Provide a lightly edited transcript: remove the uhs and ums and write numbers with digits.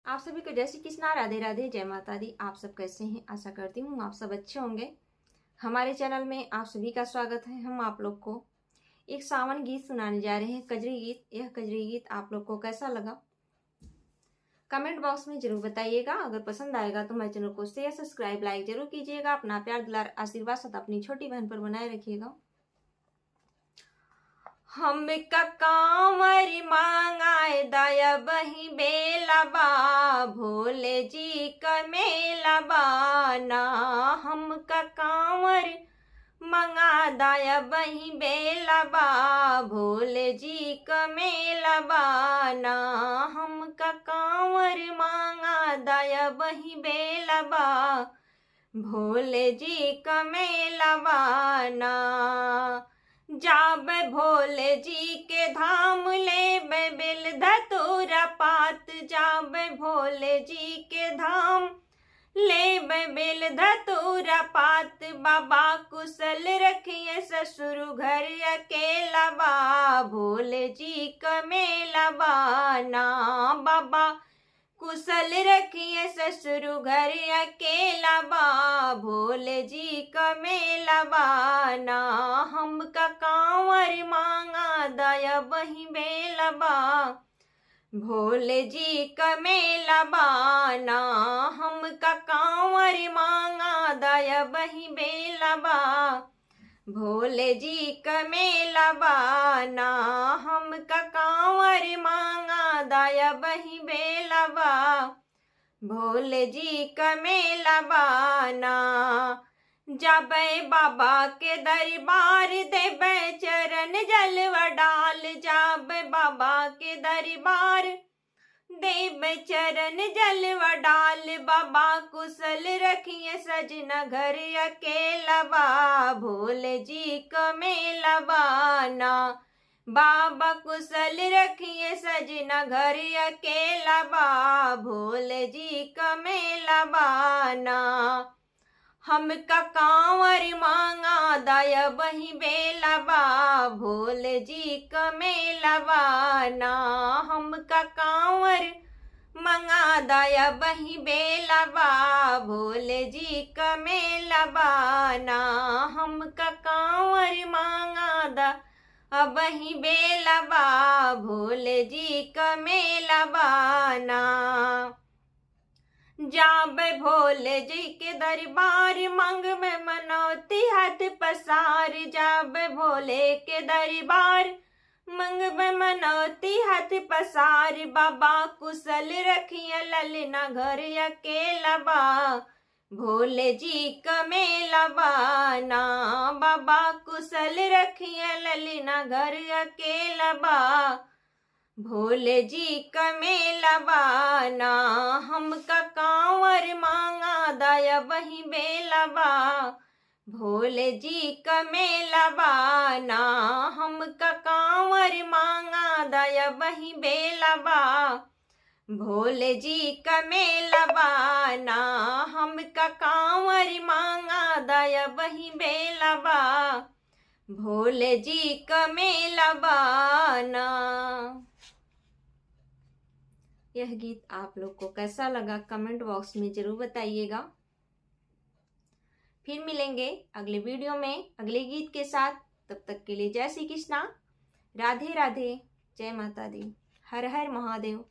आप सभी को जय श्री कृष्णा, राधे राधे, जय माता दी। आप सब कैसे हैं? आशा करती हूँ आप सब अच्छे होंगे। हमारे चैनल में आप सभी का स्वागत है। हम आप लोग को एक सावन गीत सुनाने जा रहे हैं, कजरी गीत। यह कजरी गीत आप लोग को कैसा लगा कमेंट बॉक्स में जरूर बताइएगा। अगर पसंद आएगा तो हमारे चैनल को शेयर, सब्सक्राइब, लाइक जरूर कीजिएगा। अपना प्यार, दुलार, आशीर्वाद सदा अपनी छोटी बहन पर बनाए रखिएगा। हम कांवर मांगाए दया बही बेलबा, भोले जी का मेलबा ना। हम कांवर मंगा दया बही बेलबा, भोले जी का मेलबा ना। हम कांवर मांगा दया बही बेलबा, भोले जी का मेलबा ना। जाबे भोले जी के धाम ले बेल धतूरा पात, जाबे भोले जी के धाम ले बेल धतूरा पात। बाबा कुशल रखिए ससुर घर अकेला बा, भोले जी का मेला बाना। बाबा कुशल रखिए ससुर घर अकेला बा, भोले जी का मेला बाना। हम कांवर मांगा दया बही बेलबा, भोले जी का मेला बाना। हम कांवर मांगा दया बही बेलबा, भोले जी का मेला बाना। हम कांवर मांगा दया बही बेलबा, भोले जी का मेला बाना। जाबे बाबा के दरबार देबे चरण जलवा डाल, जाबे बाबा के दरबार देबे चरण जलवा डाल। बाबा कुशल रखिए सजना घर अकेला बा, भोले जी का मेला बाना। बाबा कुशल रखिए सजना घर अकेला बा, भोले जी का मेला बाना। हम कांवर मांगा दया बही बेलबा, भोले जी का मेला बाना। हम कांवर मंगा दया बही बेलबा, भोले जी का मेला बाना। हम कांवर मांगा दया बही बेलबा, भोले जी का मेला बाना। जाबे भोले जी के दरबार मांग में मनौती हाथ पसार, जाबे भोले के दरबार मंग में मनौती हाथ पसार। बाबा कुशल रखिए ललना घर अकेला बा, भोले जी का मेला बाना। बाबा कुशल रखिए ललना घर अकेला बा, भोले जी का मेला बाना। हम कांवर मांगा दया बही बेलबा, भोले जी का मेला बाना। हम कांवर मांगा दया बही बेलबा, भोले जी का मेला बाना। हम कांवर मांगा दया बही बेलबा, भोले जी का मेला बाना। यह गीत आप लोग को कैसा लगा कमेंट बॉक्स में जरूर बताइएगा। फिर मिलेंगे अगले वीडियो में अगले गीत के साथ। तब तक के लिए जय श्री कृष्णा, राधे राधे, जय माता दी, हर हर महादेव।